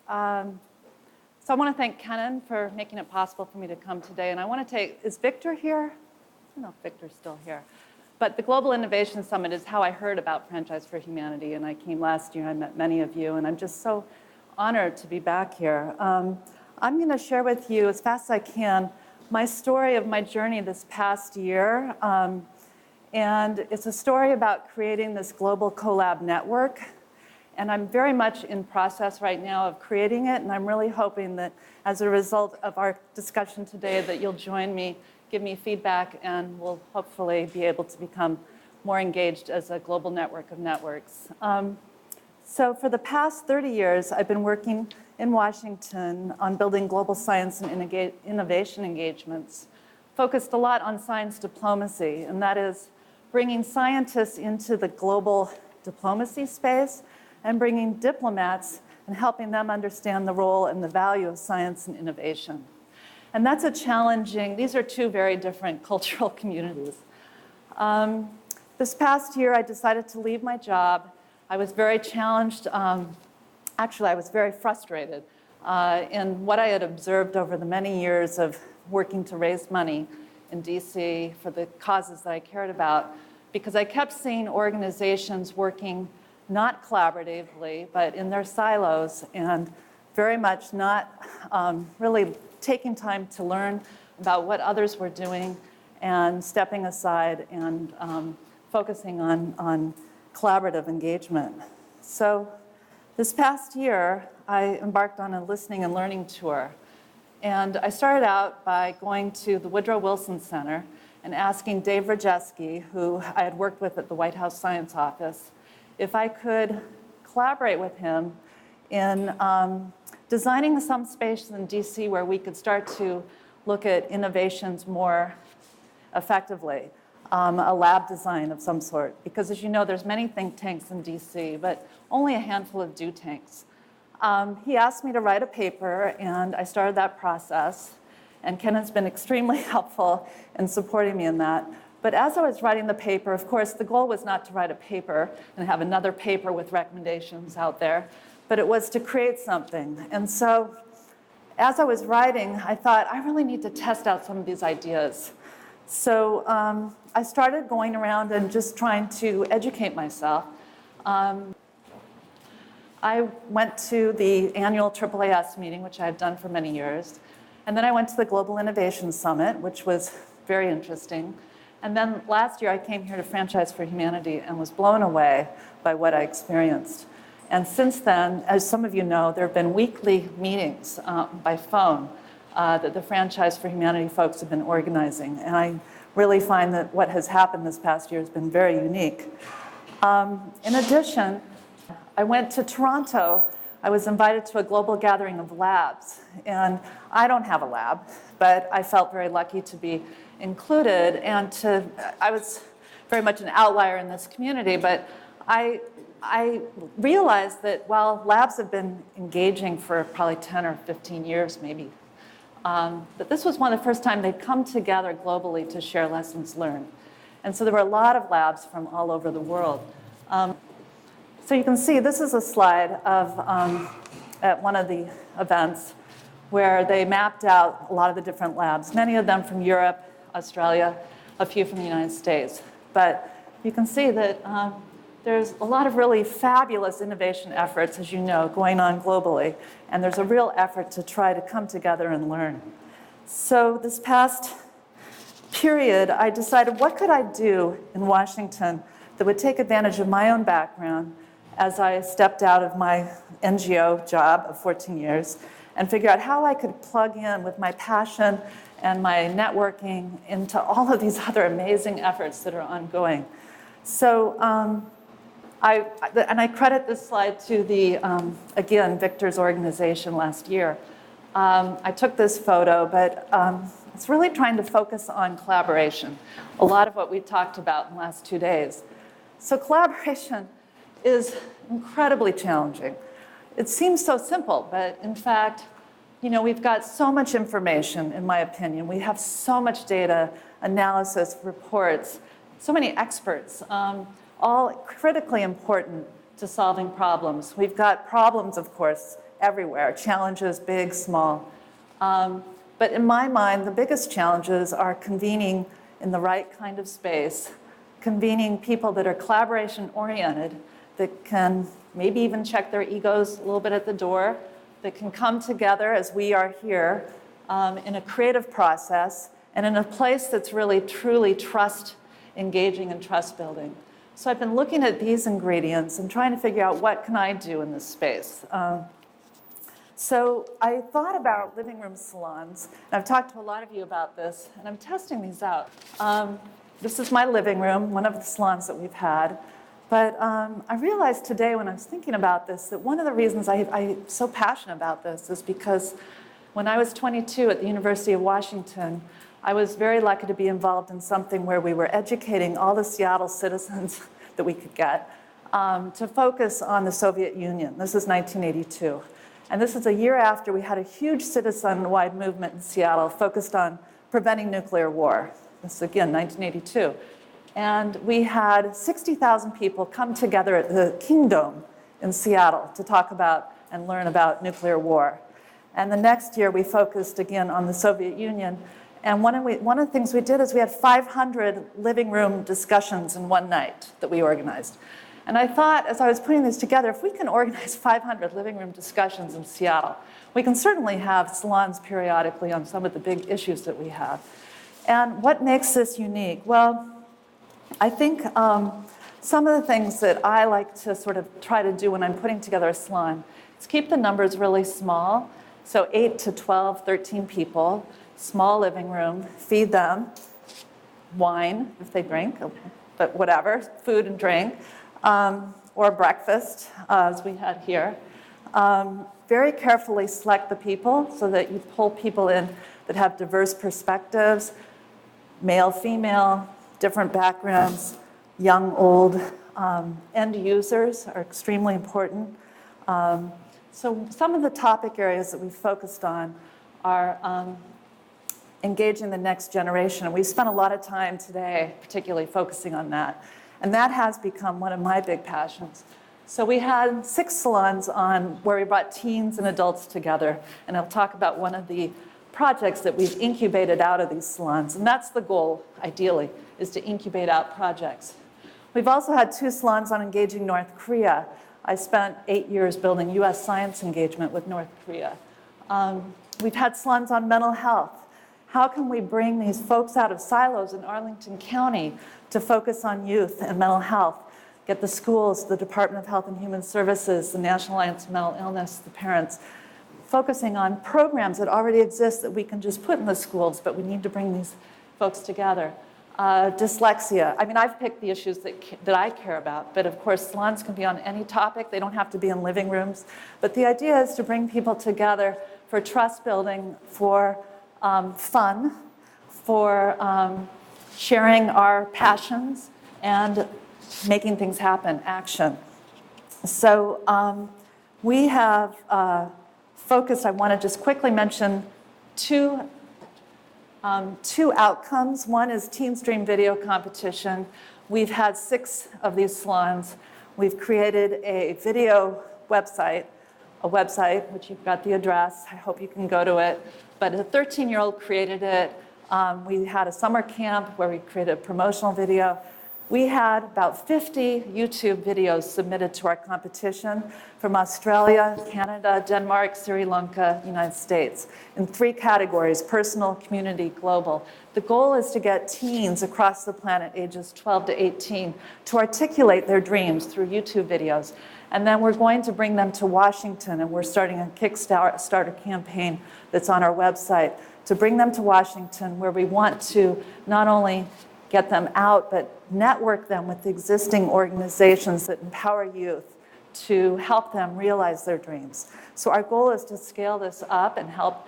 So I want to thank Kenan for making it possible for me to come today. And I want to take, is Victor here? I don't know if Victor's still here. But the Global Innovation Summit is how I heard about Franchise for Humanity. And I came last year, I met many of you, and I'm just so honored to be back here. I'm going to share with you, as fast as I can, my story of my journey this past year. And it's a story about creating this global Colab network. And I'm very much in process right now of creating it, and I'm really hoping that as a result of our discussion today that you'll join me, give me feedback, and we'll hopefully be able to become more engaged as a global network of networks. So for the past 30 years, I've been working in Washington on building global science and innovation engagements, focused a lot on science diplomacy, and that is bringing scientists into the global diplomacy space and bringing diplomats and helping them understand the role and the value of science and innovation. And that's a challenging, these are two very different cultural communities. This past year, I decided to leave my job. I was very challenged. Actually, I was very frustrated in what I had observed over the many years of working to raise money in DC for the causes that I cared about, because I kept seeing organizations working not collaboratively, but in their silos, and very much not really taking time to learn about what others were doing and stepping aside and focusing on collaborative engagement. So this past year, I embarked on a listening and learning tour. And I started out by going to the Woodrow Wilson Center and asking Dave Rajewski, who I had worked with at the White House Science Office, if I could collaborate with him in designing some space in DC where we could start to look at innovations more effectively, a lab design of some sort. Because as you know, there's many think tanks in DC, but only a handful of do tanks. He asked me to write a paper, and I started that process. And Ken has been extremely helpful in supporting me in that. But as I was writing the paper, of course, the goal was not to write a paper and have another paper with recommendations out there, but it was to create something. And so as I was writing, I thought, I really need to test out some of these ideas. So I started going around and just trying to educate myself. I went to the annual AAAS meeting, which I had done for many years. And then I went to the Global Innovation Summit, which was very interesting. And then last year, I came here to Franchise for Humanity and was blown away by what I experienced. And since then, as some of you know, there have been weekly meetings by phone that the Franchise for Humanity folks have been organizing. And I really find that what has happened this past year has been very unique. In addition, I went to Toronto. I was invited to a global gathering of labs. And I don't have a lab, but I felt very lucky to be included. And I was very much an outlier in this community, but I realized that while labs have been engaging for probably 10 or 15 years maybe, that this was one of the first time they'd come together globally to share lessons learned. And so there were a lot of labs from all over the world. So you can see this is a slide of at one of the events where they mapped out a lot of the different labs, many of them from Europe, Australia, a few from the United States. But you can see that there's a lot of really fabulous innovation efforts, as you know, going on globally. And there's a real effort to try to come together and learn. So this past period, I decided, what could I do in Washington that would take advantage of my own background as I stepped out of my NGO job of 14 years and figure out how I could plug in with my passion and my networking into all of these other amazing efforts that are ongoing. So I credit this slide to the, again, Victor's organization last year. I took this photo, but it's really trying to focus on collaboration, a lot of what we talked about in the last 2 days. So collaboration is incredibly challenging. It seems so simple, but in fact, you know, we've got so much information, in my opinion. We have so much data, analysis, reports, so many experts, all critically important to solving problems. We've got problems, of course, everywhere, challenges big, small. But in my mind, the biggest challenges are convening in the right kind of space, convening people that are collaboration-oriented, that can maybe even check their egos a little bit at the door, that can come together as we are here in a creative process and in a place that's really truly trust-engaging and trust-building. So I've been looking at these ingredients and trying to figure out what can I do in this space. So I thought about living room salons, and I've talked to a lot of you about this, and I'm testing these out. This is my living room, one of the salons that we've had. But I realized today when I was thinking about this that one of the reasons I'm so passionate about this is because when I was 22 at the University of Washington, I was very lucky to be involved in something where we were educating all the Seattle citizens that we could get to focus on the Soviet Union. This is 1982. And this is a year after we had a huge citizen-wide movement in Seattle focused on preventing nuclear war. This is, again, 1982. And we had 60,000 people come together at the Kingdom in Seattle to talk about and learn about nuclear war. And the next year, we focused again on the Soviet Union. And one of the things we did is we had 500 living room discussions in one night that we organized. And I thought, as I was putting this together, if we can organize 500 living room discussions in Seattle, we can certainly have salons periodically on some of the big issues that we have. And what makes this unique? Well, I think some of the things that I like to sort of try to do when I'm putting together a salon is keep the numbers really small. So 8 to 12, 13 people, small living room, feed them wine if they drink, but whatever, food and drink. Or breakfast, as we had here. Very carefully select the people so that you pull people in that have diverse perspectives, male, female, different backgrounds, young, old. End users are extremely important. So some of the topic areas that we focused on are engaging the next generation. And we spent a lot of time today particularly focusing on that. And that has become one of my big passions. So we had 6 salons on where we brought teens and adults together. And I'll talk about one of the projects that we've incubated out of these salons. And that's the goal, ideally, is to incubate out projects. We've also had 2 salons on engaging North Korea. I spent 8 years building US science engagement with North Korea. We've had salons on mental health. How can we bring these folks out of silos in Arlington County to focus on youth and mental health? Get the schools, the Department of Health and Human Services, the National Alliance on Mental Illness, the parents, focusing on programs that already exist that we can just put in the schools, but we need to bring these folks together. Dyslexia. I mean, I've picked the issues that I care about, but of course, salons can be on any topic. They don't have to be in living rooms. But the idea is to bring people together for trust building, for fun, for sharing our passions, and making things happen, action. So we have focused, I want to just quickly mention two outcomes. One is Teen Stream Video Competition. We've had 6 of these salons. We've created a video website, which you've got the address. I hope you can go to it. But a 13-year-old created it. We had a summer camp where we created a promotional video. We had about 50 YouTube videos submitted to our competition from Australia, Canada, Denmark, Sri Lanka, United States, in 3 categories: personal, community, global. The goal is to get teens across the planet, ages 12 to 18, to articulate their dreams through YouTube videos. And then we're going to bring them to Washington, and we're starting a Kickstarter campaign that's on our website to bring them to Washington, where we want to not only get them out, but network them with the existing organizations that empower youth to help them realize their dreams. So our goal is to scale this up and help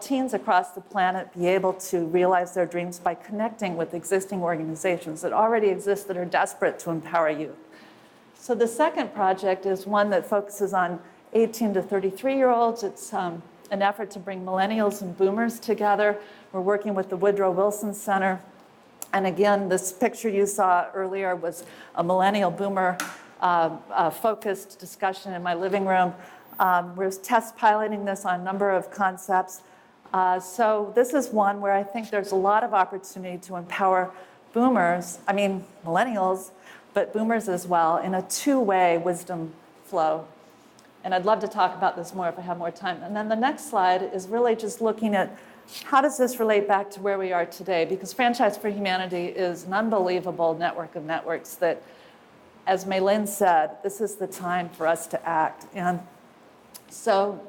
teens across the planet be able to realize their dreams by connecting with existing organizations that already exist that are desperate to empower youth. So the second project is one that focuses on 18 to 33-year-olds. It's an effort to bring Millennials and Boomers together. We're working with the Woodrow Wilson Center. And again, this picture you saw earlier was a millennial boomer focused discussion in my living room. We're test piloting this on a number of concepts. So this is one where I think there's a lot of opportunity to empower millennials, but boomers as well, in a two-way wisdom flow. And I'd love to talk about this more if I have more time. And then the next slide is really just looking at how does this relate back to where we are today? Because Franchise for Humanity is an unbelievable network of networks that, as Mei-Lin said, this is the time for us to act. And so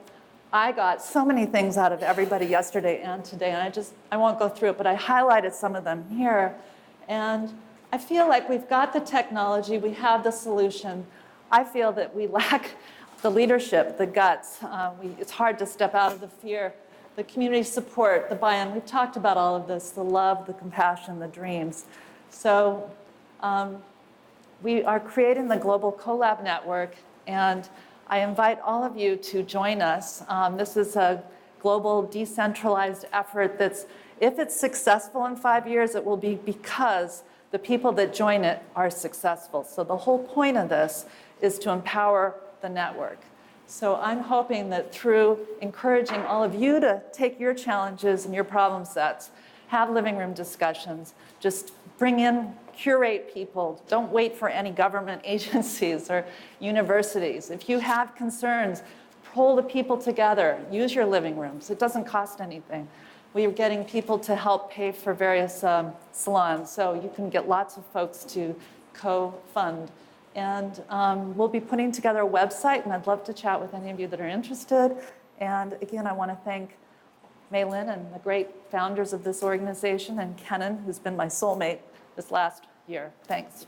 I got so many things out of everybody yesterday and today, and I won't go through it, but I highlighted some of them here. And I feel like we've got the technology, we have the solution. I feel that we lack the leadership, the guts. It's hard to step out of the fear, the community support, the buy-in. We've talked about all of this, the love, the compassion, the dreams. So we are creating the Global Colab Network, and I invite all of you to join us. This is a global decentralized effort that's, if it's successful in 5 years, it will be because the people that join it are successful. So the whole point of this is to empower the network. So I'm hoping that through encouraging all of you to take your challenges and your problem sets, have living room discussions, just bring in, curate people. Don't wait for any government agencies or universities. If you have concerns, pull the people together. Use your living rooms. It doesn't cost anything. We are getting people to help pay for various salons, so you can get lots of folks to co-fund. And we'll be putting together a website, and I'd love to chat with any of you that are interested. And again, I want to thank Mei-Lin and the great founders of this organization, and Kenan, who's been my soulmate this last year. Thanks.